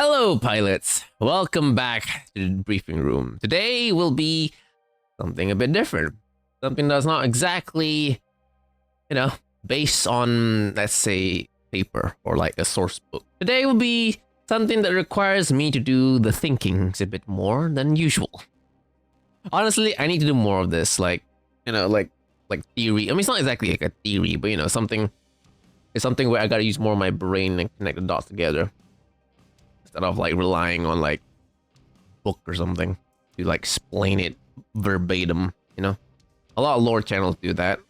Hello, pilots. Welcome back to the briefing room. Today will be something a bit different. Something that's not exactly, based on, let's say, paper or like a source book. Today will be something that requires me to do the thinking a bit more than usual. Honestly, I need to do more of this, like theory. I mean, it's not exactly like a theory, but it's something where I gotta use more of my brain and connect the dots together. Instead of like relying on like book or something to like explain it verbatim, a lot of lore channels do that,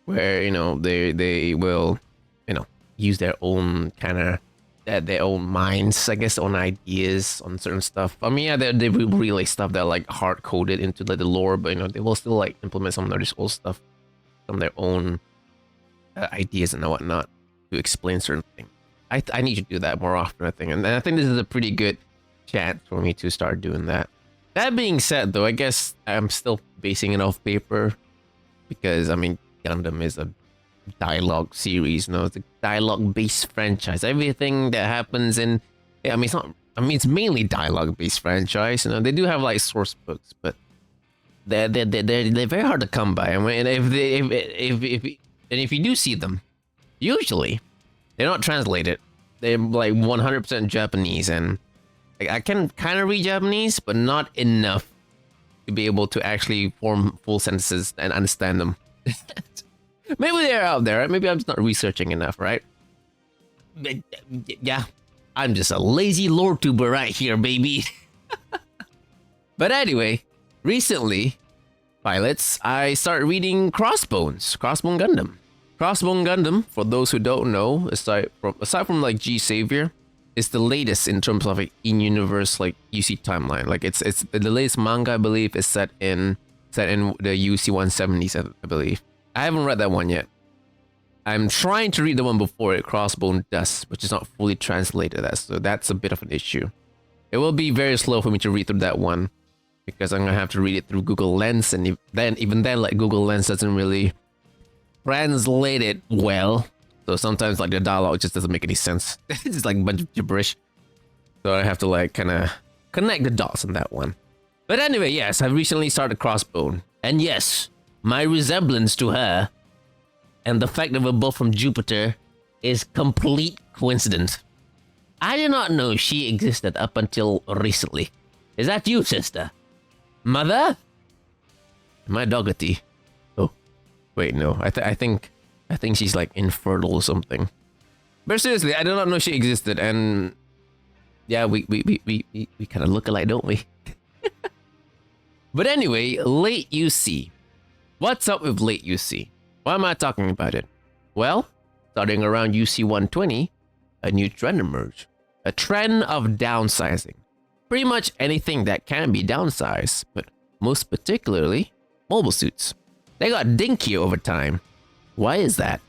where they will use their own kind of their own minds, I guess, own ideas on certain stuff. I mean, yeah, they relay stuff that like hard coded into like the lore, but they will still like implement some of their old stuff, some of their own ideas and whatnot to explain certain things. I need to do that more often, I think. And I think this is a pretty good chance for me to start doing that. That being said, though, I guess I'm still basing it off paper because, I mean, Gundam is a dialogue series, it's a dialogue-based franchise. Everything that happens it's mainly dialogue-based franchise. They do have, like, source books, but they're very hard to come by. And if you do see them, usually they're not translated. They're like 100% Japanese, and I can kind of read Japanese, but not enough to be able to actually form full sentences and understand them. Maybe they're out there, right? Maybe I'm just not researching enough, right? But, yeah, I'm just a lazy lore tuber right here, baby. But anyway, recently, pilots, I started reading Crossbone Gundam. Crossbone Gundam, for those who don't know, aside from like G Savior, is the latest in terms of like in-universe like UC timeline. Like it's the latest manga, I believe, is set in the UC 170s, I believe. I haven't read that one yet. I'm trying to read the one before it, Crossbone Dust, which is not fully translated, so that's a bit of an issue. It will be very slow for me to read through that one because I'm gonna have to read it through Google Lens, and even then, like Google Lens doesn't really translate it well, so sometimes like the dialogue just doesn't make any sense. It's just like a bunch of gibberish, so I have to like kind of connect the dots on that one. But anyway, yes, I recently started Crossbone, and yes, my resemblance to her and the fact that we're both from Jupiter is complete coincidence. I did not know she existed up until recently. Is that you, sister? Mother? Am I Doggety? Wait, no. I think she's like infertile or something. But seriously, I did not know she existed, and yeah, we kind of look alike, don't we? But anyway, late UC. What's up with late UC? Why am I talking about it? Well, starting around UC 120, a new trend emerged. A trend of downsizing. Pretty much anything that can be downsized, but most particularly, mobile suits. They got dinky over time. Why is that?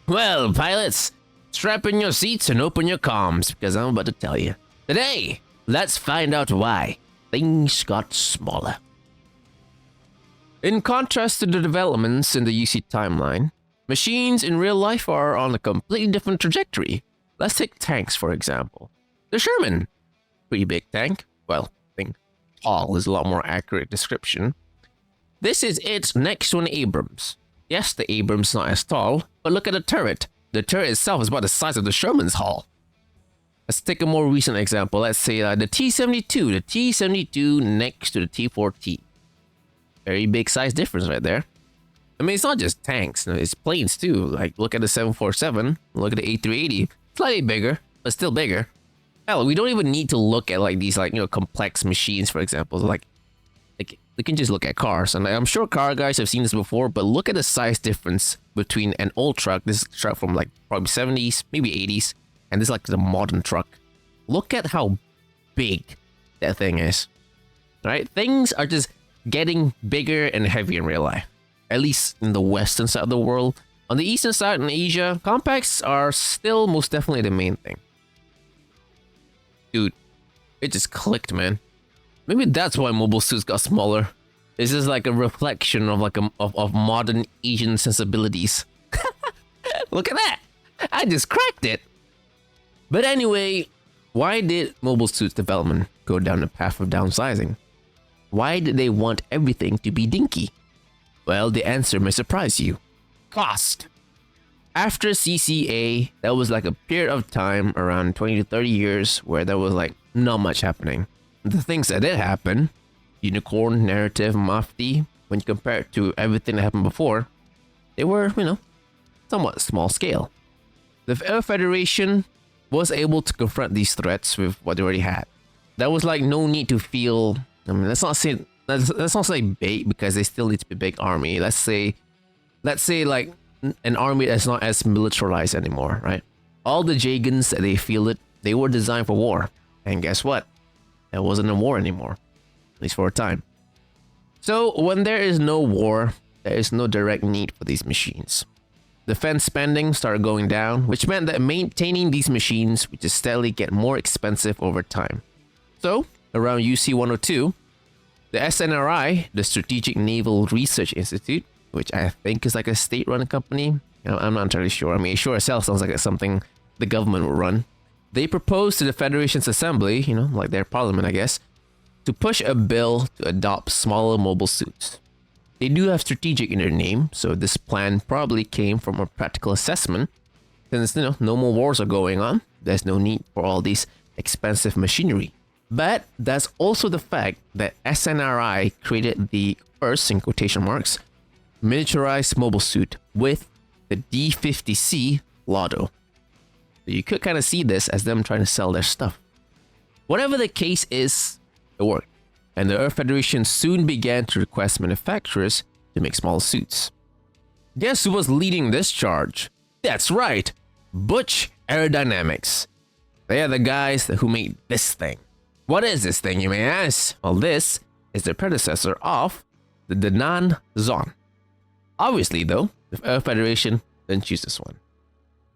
Well, pilots, strap in your seats and open your comms, because I'm about to tell you. Today, let's find out why things got smaller. In contrast to the developments in the UC timeline, machines in real life are on a completely different trajectory. Let's take tanks, for example. The Sherman, pretty big tank. Well, I think tall is a lot more accurate description. This is its next to an Abrams. Yes, the Abrams is not as tall, but look at the turret. The turret itself is about the size of the Sherman's hull. Let's take a more recent example. Let's say the T-72. The T-72 next to the T-4T. Very big size difference right there. I mean, it's not just tanks. It's planes too. Like, look at the 747. Look at the A380. Slightly bigger, but still bigger. Hell, we don't even need to look at like these complex machines, for example. Like we can just look at cars, and I'm sure car guys have seen this before, but look at the size difference between an old truck, this truck from like probably 70s, maybe 80s, and this like the modern truck. Look at how big that thing is, right? Things are just getting bigger and heavier in real life, at least in the western side of the world. On the eastern side in Asia, compacts are still most definitely the main thing. Dude, it just clicked, man. Maybe that's why mobile suits got smaller. It's just like a reflection of like of modern Asian sensibilities. Look at that! I just cracked it. But anyway, Why did mobile suits development go down the path of downsizing? Why did they want everything to be dinky? Well, the answer may surprise you. Cost. After CCA, there was like a period of time around 20 to 30 years where there was like not much happening. The things that did happen, unicorn, narrative, mafia, when you compare it to everything that happened before, they were, somewhat small scale. The Air Federation was able to confront these threats with what they already had. There was like no need to feel, let's not say big, because they still need to be a big army. Let's say like an army that's not as militarized anymore, right? All the Jagans that they fielded, they were designed for war. And guess what? There wasn't a war anymore, at least for a time. So when there is no war, there is no direct need for these machines. Defense spending started going down, which meant that maintaining these machines would just steadily get more expensive over time. So, around UC 102, the SNRI, the Strategic Naval Research Institute, which I think is like a state-run company, I'm not entirely sure. I mean, it sure as hell sounds like it's something the government would run. They proposed to the Federation's Assembly, like their parliament, I guess, to push a bill to adopt smaller mobile suits. They do have strategic in their name, so this plan probably came from a practical assessment. Since, no more wars are going on, there's no need for all these expensive machinery. But that's also the fact that SNRI created the first, in quotation marks, miniaturized mobile suit with the D50C Lotto. So you could kind of see this as them trying to sell their stuff. Whatever the case is, it worked. And the Earth Federation soon began to request manufacturers to make small suits. Guess who was leading this charge? That's right, Butch Aerodynamics. They are the guys who made this thing. What is this thing, you may ask? Well, this is the predecessor of the Danan Zon. Obviously, though, the Earth Federation didn't choose this one.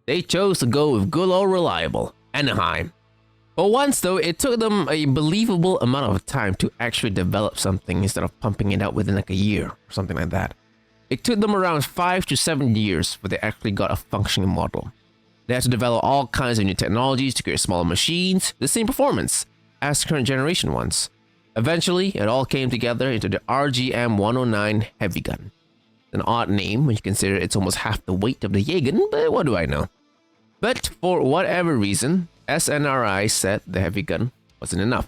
They chose to go with good old reliable Anaheim. For once, though, it took them a believable amount of time to actually develop something instead of pumping it out within like a year or something like that. It took them around 5 to 7 years before they actually got a functioning model. They had to develop all kinds of new technologies to create smaller machines, the same performance as current generation ones. Eventually, it all came together into the RGM-109 heavy gun. An odd name when you consider it's almost half the weight of the Jaeger, but what do I know? But for whatever reason, SNRI said the heavy gun wasn't enough.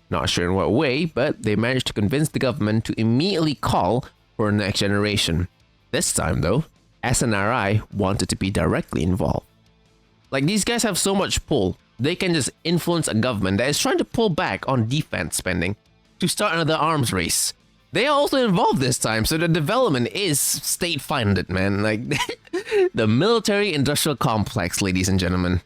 Not sure in what way, but they managed to convince the government to immediately call for a next generation. This time though, SNRI wanted to be directly involved. Like, these guys have so much pull, they can just influence a government that is trying to pull back on defense spending to start another arms race. They are also involved this time, so the development is state-funded, man. Like, the military-industrial complex, ladies and gentlemen.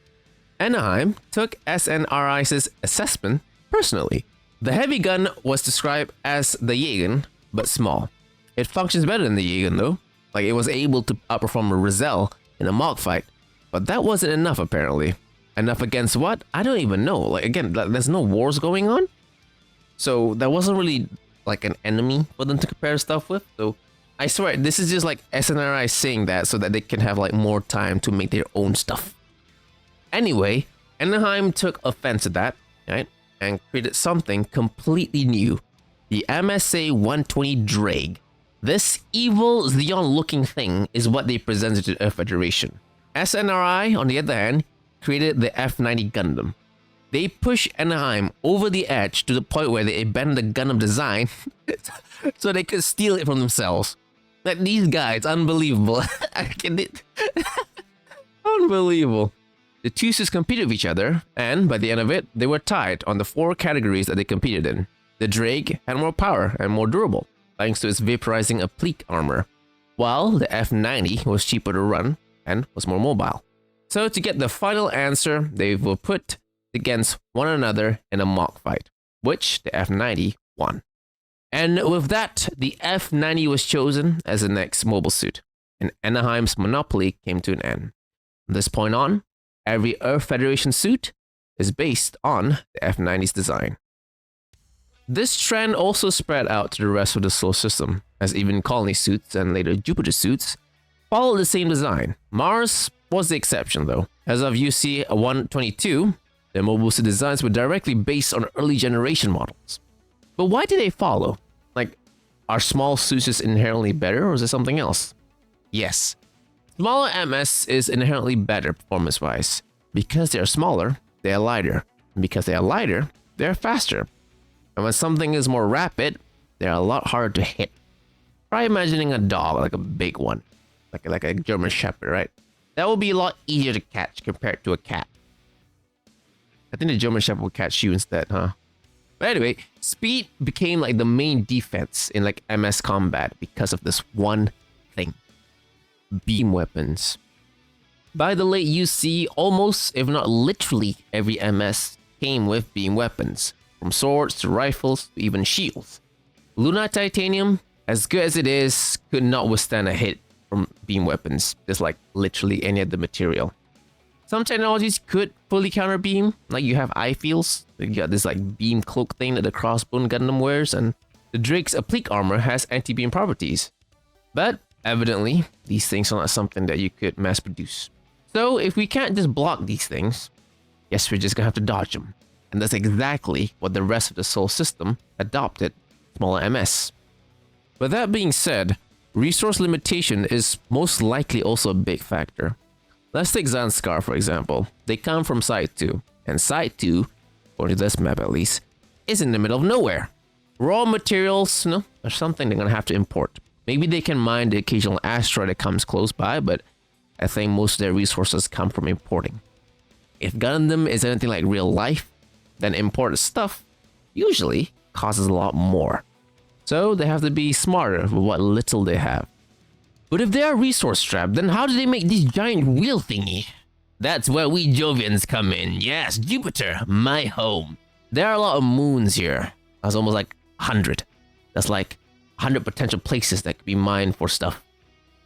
Anaheim took SNRI's assessment personally. The heavy gun was described as the Jaeger, but small. It functions better than the Jaeger, though. Like, it was able to outperform a Rizal in a mock fight, but that wasn't enough, apparently. Enough against what? I don't even know. Like, again, there's no wars going on, so there wasn't really like an enemy for them to compare stuff with. So I swear, this is just like SNRI saying that so that they can have like more time to make their own stuff. Anyway, Anaheim took offense at that, right, and created something completely new, the MSA 120 Drag. This evil Xeon-looking thing is what they presented to the Earth Federation. SNRI, on the other hand, created the F-90 Gundam. They pushed Anaheim over the edge to the point where they abandoned the Gundam design so they could steal it from themselves. Like, these guys, unbelievable. Unbelievable. The two suits competed with each other, and by the end of it, they were tied on the 4 categories that they competed in. The Drake had more power and more durable, thanks to its vaporizing applique armor, while the F-90 was cheaper to run and was more mobile. So to get the final answer, they were put against one another in a mock fight, which the F-90 won. And with that, the F-90 was chosen as the next mobile suit, and Anaheim's monopoly came to an end. From this point on, every Earth Federation suit is based on the F-90's design. This trend also spread out to the rest of the solar system, as even colony suits and later Jupiter suits followed the same design. Mars was the exception though. As of UC 122, Their mobile suit designs were directly based on early generation models. But why did they follow? Like, are small suits just inherently better, or is it something else? Yes. Smaller MS is inherently better performance-wise. Because they are smaller, they are lighter. And because they are lighter, they are faster. And when something is more rapid, they are a lot harder to hit. Try imagining a dog, like a big one. Like a German Shepherd, right? That will be a lot easier to catch compared to a cat. I think the German Shepherd will catch you instead, huh? But anyway, speed became like the main defense in like MS combat because of this one thing. Beam weapons. By the late UC, almost, if not literally, every MS came with beam weapons. From swords to rifles to even shields. Luna Titanium, as good as it is, could not withstand a hit from beam weapons, just like literally any other material. Some technologies could fully counter beam, like you have eye fields. You got this like beam cloak thing that the Crossbone Gundam wears, and the Drake's applique armor has anti-beam properties. But evidently, these things are not something that you could mass produce. So if we can't just block these things, guess we're just gonna have to dodge them. And that's exactly what the rest of the Sol system adopted, smaller MS. But that being said, resource limitation is most likely also a big factor. Let's take Zanskar for example. They come from Site 2, and Site 2, according to this map at least, is in the middle of nowhere. Raw materials, are something they're gonna have to import. Maybe they can mine the occasional asteroid that comes close by, but I think most of their resources come from importing. If Gundam is anything like real life, then imported stuff usually costs a lot more. So they have to be smarter with what little they have. But if they are resource strapped, then how do they make this giant wheel thingy? That's where we Jovians come in. Yes, Jupiter, my home. There are a lot of moons here. That's almost like 100. That's like 100 potential places that could be mined for stuff.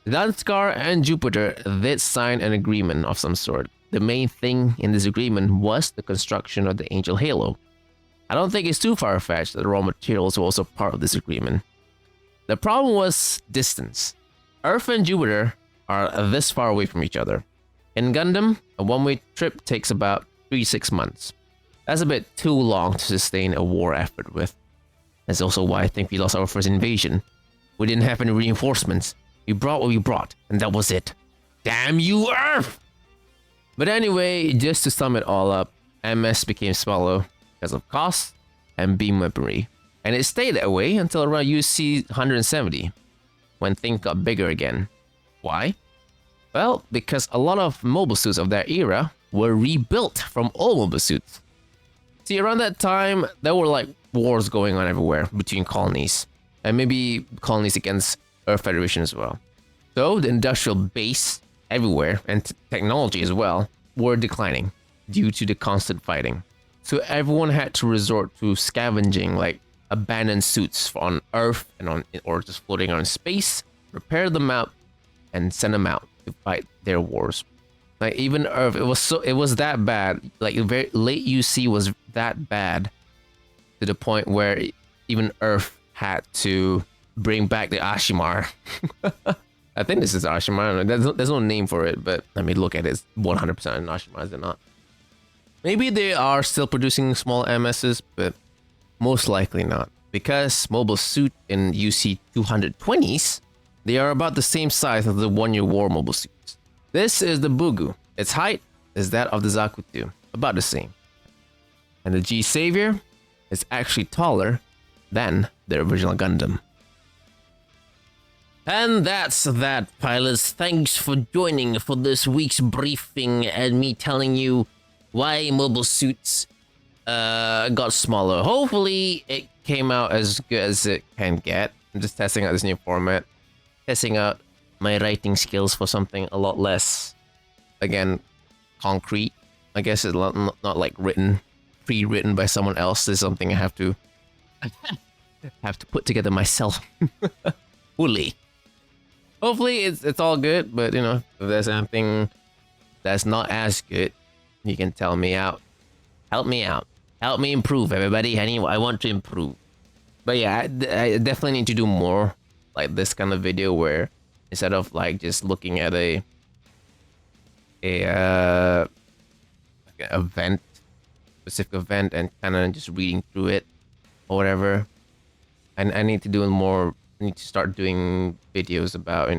Danskar and Jupiter did sign an agreement of some sort. The main thing in this agreement was the construction of the Angel Halo. I don't think it's too far-fetched that the raw materials were also part of this agreement. The problem was distance. Earth and Jupiter are this far away from each other. In Gundam, a one-way trip takes about 3 to 6 months. That's a bit too long to sustain a war effort with. That's also why I think we lost our first invasion. We didn't have any reinforcements. We brought what we brought, and that was it. Damn you, Earth! But anyway, just to sum it all up, MS became smaller because of cost and beam weaponry. And it stayed that way until around UC 170, when things got bigger again. Why? Well, because a lot of mobile suits of that era were rebuilt from old mobile suits. See, around that time, there were like wars going on everywhere between colonies, and maybe colonies against Earth Federation as well. So the industrial base everywhere, and technology as well, were declining due to the constant fighting. So everyone had to resort to scavenging like abandoned suits on Earth and or just floating around space, repair them out, and send them out to fight their wars. Like even Earth, it was that bad. Like very late UC was that bad to the point where even Earth had to bring back the Ashimar. I think this is Ashimar. There's no name for it, but let me look at it. It's 100% an Ashimar, is it not? Maybe they are still producing small MSs, but most likely not. Because mobile suit in UC 220s, they are about the same size as the one-year war mobile suits. This is the Bugu. Its height is that of the Zakutu, about the same. And the G Savior is actually taller than the original Gundam. And that's that, pilots. Thanks for joining for this week's briefing and me telling you why mobile suits got smaller. Hopefully it came out as good as it can get. I'm just testing out this new format. Testing out my writing skills for something a lot less, again, concrete. I guess it's not like pre-written by someone else. It's something I have to put together myself. Fully. Hopefully it's all good, but you know, if there's something that's not as good, you can tell me out. Help me out. Help me improve, everybody. I want to improve. But yeah, I definitely need to do more like this kind of video where instead of like just looking at a event specific event and kind of just reading through it or whatever. And I need to do more. I need to start doing videos about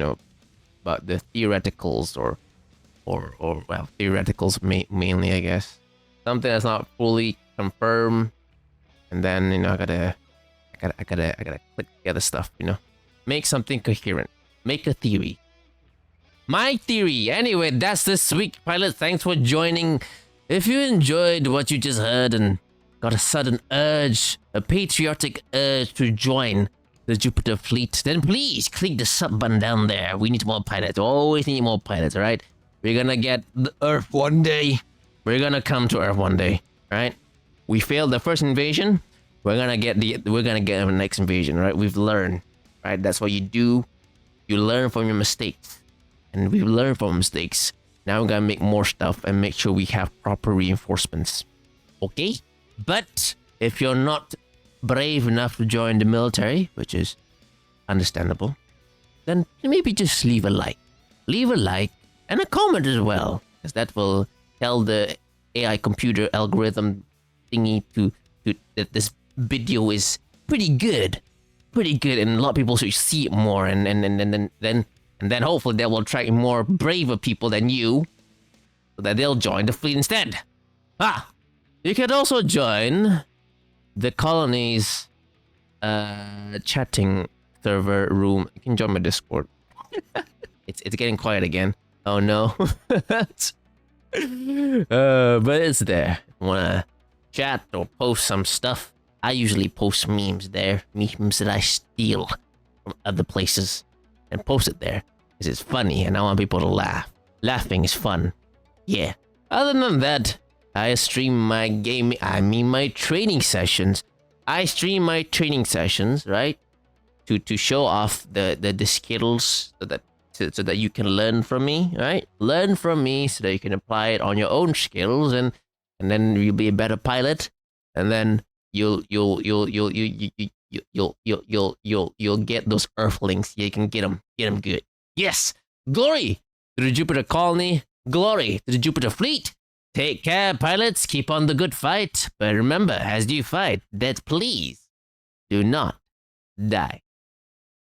about the theoreticals or well, theoreticals mainly, I guess. Something that's not fully confirmed, and then I gotta click together stuff. Make something coherent. Make a theory. My theory. Anyway, that's this week, pilot. Thanks for joining. If you enjoyed what you just heard and got a sudden urge, a patriotic urge to join the Jupiter fleet, then please click the sub button down there. We need more pilots. We always need more pilots, right? We're gonna get the Earth one day. We're gonna come to Earth one day, right? We failed the first invasion. We're gonna get the next invasion, right? We've learned, right? That's what you do. You learn from your mistakes. And we've learned from mistakes. Now we're gonna make more stuff and make sure we have proper reinforcements. Okay? But if you're not brave enough to join the military, which is understandable, then maybe just leave a like. Leave a like and a comment as well, because that will tell the AI computer algorithm thingy to that this video is pretty good, and a lot of people should see it more, and then hopefully they will attract more braver people than you, so that they'll join the fleet instead. You could also join the colony's chatting server room. You can join my Discord. It's getting quiet again. Oh no. But it's there. Wanna chat or post some stuff? I usually post memes there. Memes that I steal from other places and post it there because it's funny and I want people to laugh. Laughing is fun. Yeah. Other than that, I stream my my training sessions. I stream my training sessions, right? To show off the skills so that you can learn from me, right? Learn from me so that you can apply it on your own skills, and then you'll be a better pilot, and then you'll get those Earthlings. You can get them good. Yes, glory to the Jupiter colony. Glory to the Jupiter fleet. Take care, pilots. Keep on the good fight. But remember, as you fight, that please do not die.